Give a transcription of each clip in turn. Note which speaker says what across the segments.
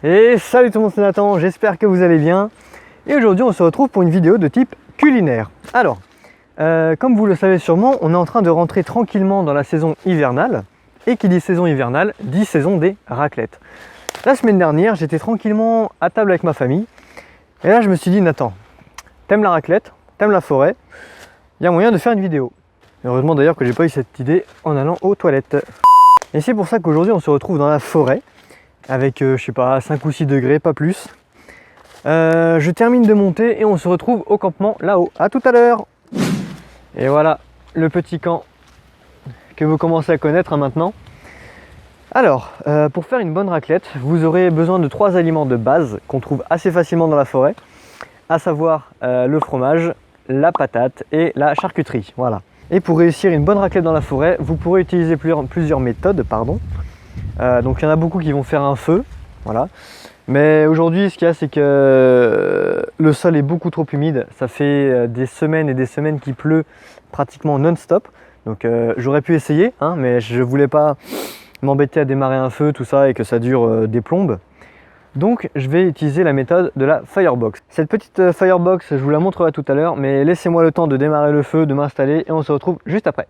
Speaker 1: Et salut tout le monde, c'est Nathan, j'espère que vous allez bien. Et aujourd'hui on se retrouve pour une vidéo de type culinaire. Alors, comme vous le savez sûrement, on est en train de rentrer tranquillement dans la saison hivernale. Et qui dit saison hivernale, dit saison des raclettes. La semaine dernière, j'étais tranquillement à table avec ma famille. Et là je me suis dit, Nathan, t'aimes la raclette, t'aimes la forêt, il y a moyen de faire une vidéo. Heureusement d'ailleurs que j'ai pas eu cette idée en allant aux toilettes. Et c'est pour ça qu'aujourd'hui on se retrouve dans la forêt. Avec, je sais pas, 5 ou 6 degrés, pas plus. Je termine de monter et on se retrouve au campement là-haut. A tout à l'heure. Et voilà, le petit camp que vous commencez à connaître maintenant. Alors, pour faire une bonne raclette, vous aurez besoin de 3 aliments de base qu'on trouve assez facilement dans la forêt, à savoir le fromage, la patate et la charcuterie. Voilà. Et pour réussir une bonne raclette dans la forêt, vous pourrez utiliser plusieurs méthodes, pardon. Donc il y en a beaucoup qui vont faire un feu, voilà. Mais aujourd'hui, ce qu'il y a, c'est que le sol est beaucoup trop humide. Ça fait des semaines et des semaines qu'il pleut pratiquement non-stop. Donc j'aurais pu essayer, hein, mais je voulais pas m'embêter à démarrer un feu, tout ça, et que ça dure des plombes. Donc je vais utiliser la méthode de la firebox. Cette petite firebox, je vous la montrerai tout à l'heure, mais laissez-moi le temps de démarrer le feu, de m'installer, et on se retrouve juste après.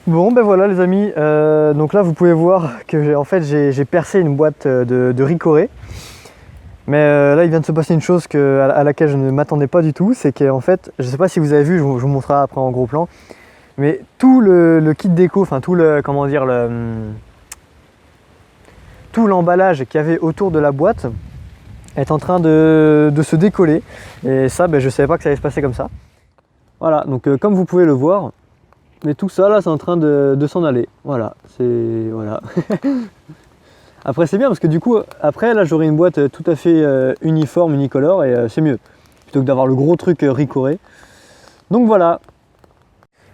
Speaker 1: Bon ben voilà les amis, donc là vous pouvez voir que j'ai percé une boîte de Ricoré. Mais là il vient de se passer une chose à laquelle je ne m'attendais pas du tout, c'est qu'en fait, je ne sais pas si vous avez vu, je vous montrerai après en gros plan, mais tout le kit déco, enfin tout le, comment dire, tout l'emballage qu'il y avait autour de la boîte est en train de se décoller. Et ça, ben, je ne savais pas que ça allait se passer comme ça. Voilà, donc comme vous pouvez le voir, mais tout ça là c'est en train de s'en aller. Voilà, c'est. Voilà. Après c'est bien parce que du coup, après là j'aurai une boîte tout à fait uniforme, unicolore et c'est mieux. Plutôt que d'avoir le gros truc Ricoré. Donc voilà.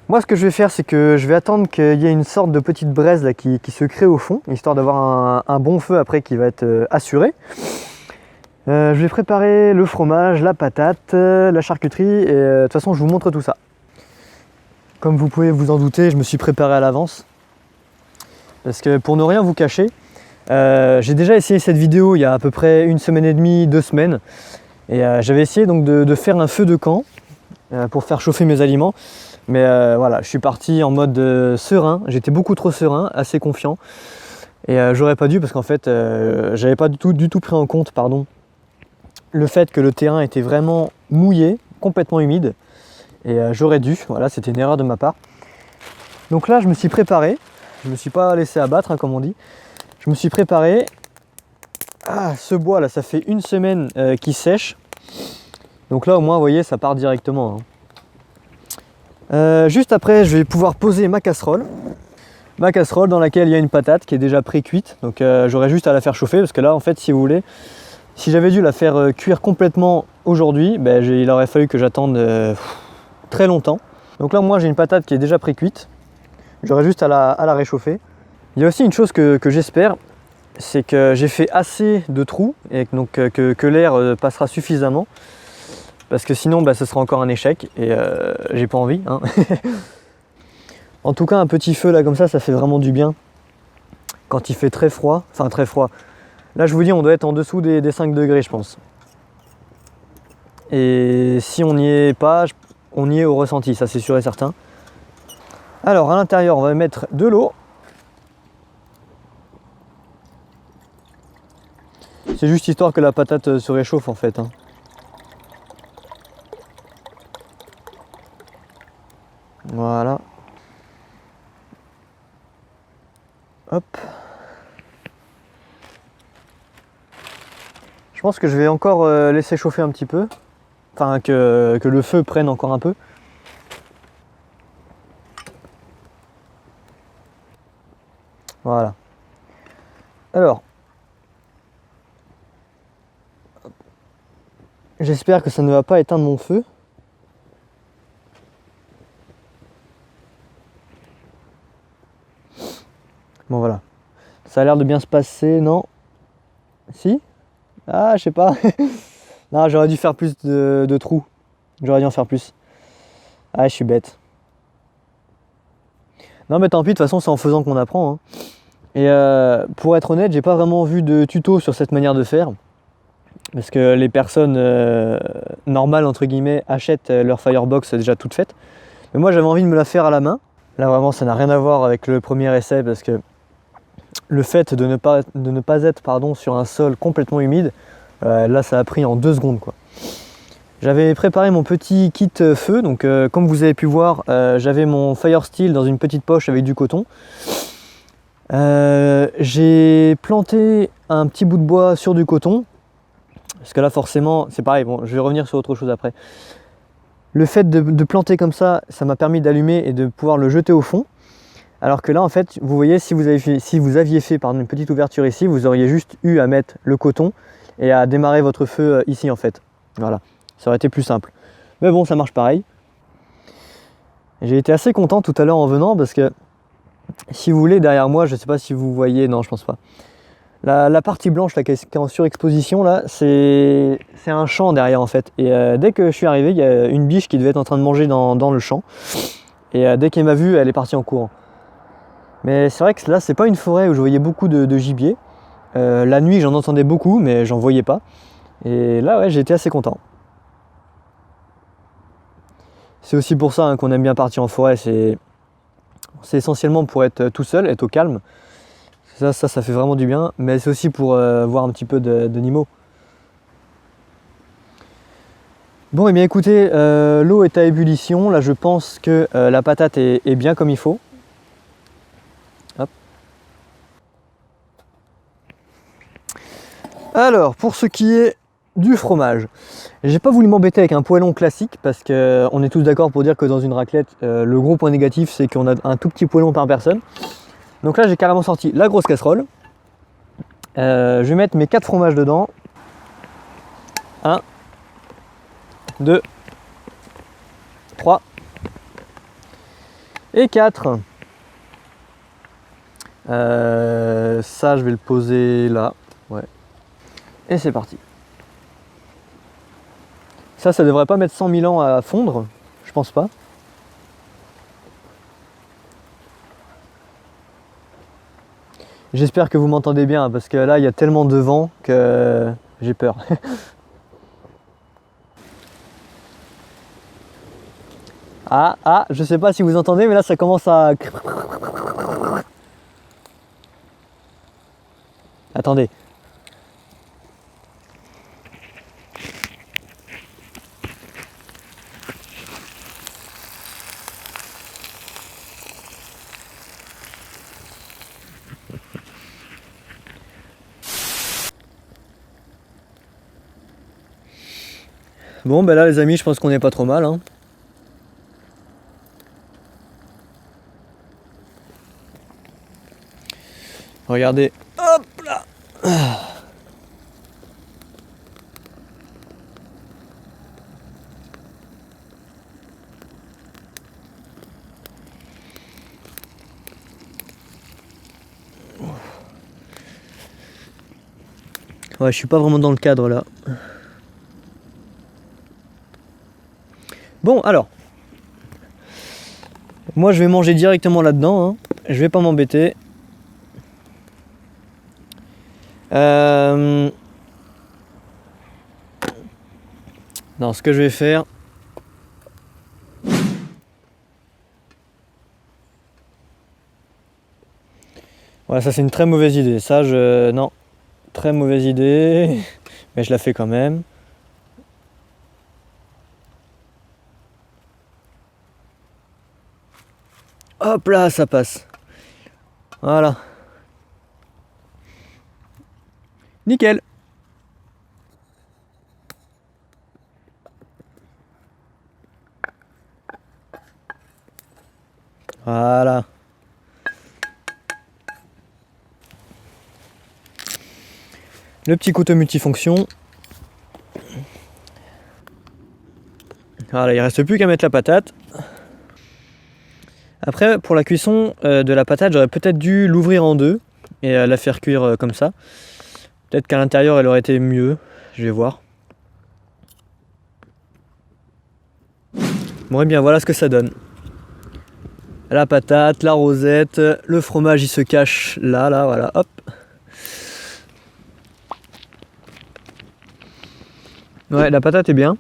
Speaker 1: Moi ce que je vais faire c'est que je vais attendre qu'il y ait une sorte de petite braise là, qui se crée au fond, histoire d'avoir un bon feu après qui va être assuré. Je vais préparer le fromage, la patate, la charcuterie et de toute façon je vous montre tout ça. Comme vous pouvez vous en douter, je me suis préparé à l'avance. Parce que pour ne rien vous cacher, j'ai déjà essayé cette vidéo il y a à peu près 1 semaine et demie, 2 semaines. Et j'avais essayé donc de faire un feu de camp pour faire chauffer mes aliments. Mais voilà, je suis parti en mode serein. J'étais beaucoup trop serein, assez confiant. Et j'aurais pas dû parce qu'en fait, j'avais pas du tout pris en compte, pardon, le fait que le terrain était vraiment mouillé, complètement humide. Et j'aurais dû, voilà, c'était une erreur de ma part. Donc là, je me suis préparé. Je ne me suis pas laissé abattre, hein, comme on dit. Je me suis préparé. Ah, ce bois là, ça fait 1 semaine qu'il sèche. Donc là, au moins, vous voyez, ça part directement. Hein. Juste après, je vais pouvoir poser ma casserole. Ma casserole dans laquelle il y a une patate qui est déjà pré-cuite. Donc j'aurais juste à la faire chauffer parce que là, en fait, si vous voulez, si j'avais dû la faire cuire complètement aujourd'hui, ben, il aurait fallu que j'attende très longtemps. Donc là, moi, j'ai une patate qui est déjà pré-cuite. J'aurais juste à la réchauffer. Il y a aussi une chose que j'espère, c'est que j'ai fait assez de trous et donc que l'air passera suffisamment. Parce que sinon, bah, ce sera encore un échec et j'ai pas envie. Hein. En tout cas, un petit feu là comme ça fait vraiment du bien. Quand il fait très froid, enfin très froid. Là, je vous dis, on doit être en dessous des 5 degrés, je pense. Et si on n'y est pas, on y est au ressenti, ça c'est sûr et certain. Alors, à l'intérieur, on va mettre de l'eau. C'est juste histoire que la patate se réchauffe en fait. Hein. Voilà. Hop. Je pense que je vais encore laisser chauffer un petit peu. Enfin, que le feu prenne encore un peu. Voilà. Alors, j'espère que ça ne va pas éteindre mon feu. Bon voilà. Ça a l'air de bien se passer, non? Si? Ah, je sais pas. Non, j'aurais dû faire plus de trous. J'aurais dû en faire plus. Ah, je suis bête. Non mais tant pis, de toute façon c'est en faisant qu'on apprend, hein. Et pour être honnête, j'ai pas vraiment vu de tuto sur cette manière de faire. Parce que les personnes normales entre guillemets achètent leur Firebox déjà toute faite. Mais moi j'avais envie de me la faire à la main. Là vraiment ça n'a rien à voir avec le premier essai parce que le fait de ne pas être sur un sol complètement humide, là ça a pris en 2 secondes quoi. J'avais préparé mon petit kit feu, donc comme vous avez pu voir, j'avais mon Fire Steel dans une petite poche avec du coton. J'ai planté un petit bout de bois sur du coton, parce que là forcément, c'est pareil, bon, je vais revenir sur autre chose après. Le fait de planter comme ça m'a permis d'allumer et de pouvoir le jeter au fond. Alors que là en fait, vous voyez, si vous aviez fait par une petite ouverture ici, vous auriez juste eu à mettre le coton et à démarrer votre feu ici en fait. Voilà. Ça aurait été plus simple. Mais bon, ça marche pareil. J'ai été assez content tout à l'heure en venant parce que, si vous voulez, derrière moi, je ne sais pas si vous voyez, non, je pense pas. La partie blanche là, qui est en surexposition, là, c'est un champ derrière en fait. Et dès que je suis arrivé, il y a une biche qui devait être en train de manger dans le champ. Et dès qu'elle m'a vu, elle est partie en courant. Mais c'est vrai que là, c'est pas une forêt où je voyais beaucoup de gibier. La nuit, j'en entendais beaucoup, mais j'en voyais pas. Et là, ouais, j'ai été assez content. C'est aussi pour ça qu'on aime bien partir en forêt, c'est essentiellement pour être tout seul, être au calme. Ça fait vraiment du bien, mais c'est aussi pour voir un petit peu d'animaux. Bon, et bien écoutez, l'eau est à ébullition, là je pense que la patate est bien comme il faut. Hop. Alors, pour ce qui est du fromage, j'ai pas voulu m'embêter avec un poêlon classique parce qu'on est tous d'accord pour dire que dans une raclette, le gros point négatif c'est qu'on a un tout petit poêlon par personne. Donc là j'ai carrément sorti la grosse casserole. Je vais mettre mes 4 fromages dedans. 1, 2, 3 et 4. Ça je vais le poser là. Ouais. Et c'est parti. Ça devrait pas mettre 100 000 ans à fondre, je pense pas. J'espère que vous m'entendez bien, parce que là, il y a tellement de vent que j'ai peur. Je sais pas si vous entendez, mais là, ça commence à... Attendez. Bon, ben là, les amis, je pense qu'on n'est pas trop mal, hein. Regardez. Hop là. Ouais, je suis pas vraiment dans le cadre là. Bon, alors. Moi, je vais manger directement là-dedans, hein. Je vais pas m'embêter. Non, ce que je vais faire... Voilà, ça c'est une très mauvaise idée. Ça, non, très mauvaise idée. Mais je la fais quand même. Hop là, ça passe. Voilà. Nickel. Voilà. Le petit couteau multifonction. Voilà, il reste plus qu'à mettre la patate. Après, pour la cuisson de la patate, j'aurais peut-être dû l'ouvrir en deux et la faire cuire comme ça. Peut-être qu'à l'intérieur, elle aurait été mieux. Je vais voir. Bon, et bien voilà ce que ça donne. La patate, la rosette, le fromage il se cache là, voilà, hop. Ouais, la patate est bien.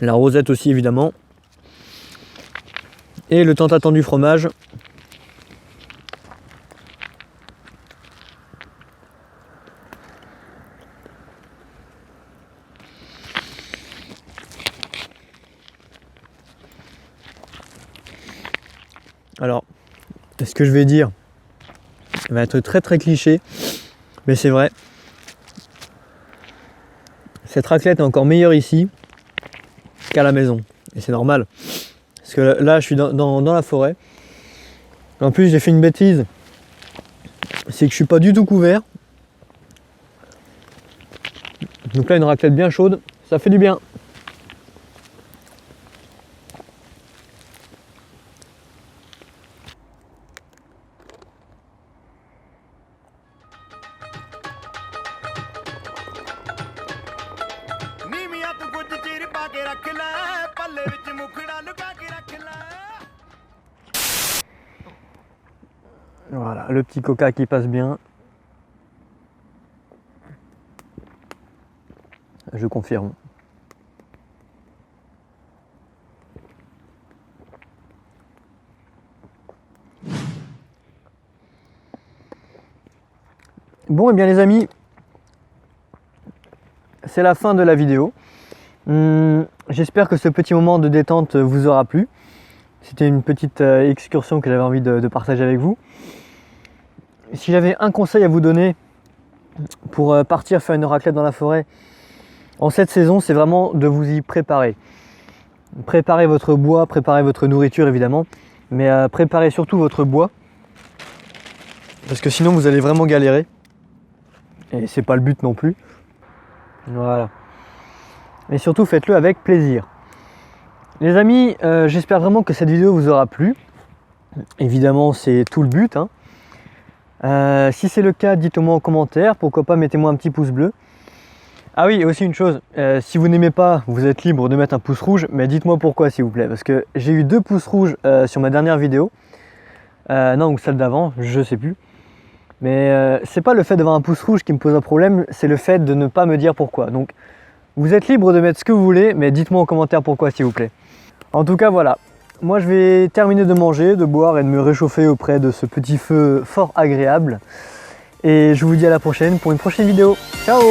Speaker 1: La rosette aussi évidemment. Et le tant attendu fromage. Alors, ce que je vais dire va être très très cliché, mais c'est vrai. Cette raclette est encore meilleure ici qu'à la maison. Et c'est normal. Parce que là, je suis dans la forêt. En plus, j'ai fait une bêtise. C'est que je suis pas du tout couvert. Donc là, une raclette bien chaude, ça fait du bien. Voilà, le petit coca qui passe bien. Je confirme. Bon, et bien les amis, c'est la fin de la vidéo. J'espère que ce petit moment de détente vous aura plu. C'était une petite excursion que j'avais envie de partager avec vous. Si j'avais un conseil à vous donner pour partir faire une raclette dans la forêt en cette saison, c'est vraiment de vous y préparer. Préparez votre bois, préparez votre nourriture évidemment, mais préparez surtout votre bois, parce que sinon vous allez vraiment galérer. Et c'est pas le but non plus. Voilà. Et surtout faites-le avec plaisir. Les amis, j'espère vraiment que cette vidéo vous aura plu. Évidemment, c'est tout le but, hein. Si c'est le cas, dites-le moi en commentaire. Pourquoi pas, mettez-moi un petit pouce bleu. Ah oui, et aussi une chose, si vous n'aimez pas, vous êtes libre de mettre un pouce rouge, mais dites-moi pourquoi s'il vous plaît. Parce que j'ai eu 2 pouces rouges sur ma dernière vidéo. Non, ou celle d'avant, je sais plus. Mais c'est pas le fait d'avoir un pouce rouge qui me pose un problème, c'est le fait de ne pas me dire pourquoi. Donc vous êtes libre de mettre ce que vous voulez, mais dites-moi en commentaire pourquoi s'il vous plaît. En tout cas voilà, moi je vais terminer de manger, de boire et de me réchauffer auprès de ce petit feu fort agréable. Et je vous dis à la prochaine pour une prochaine vidéo. Ciao!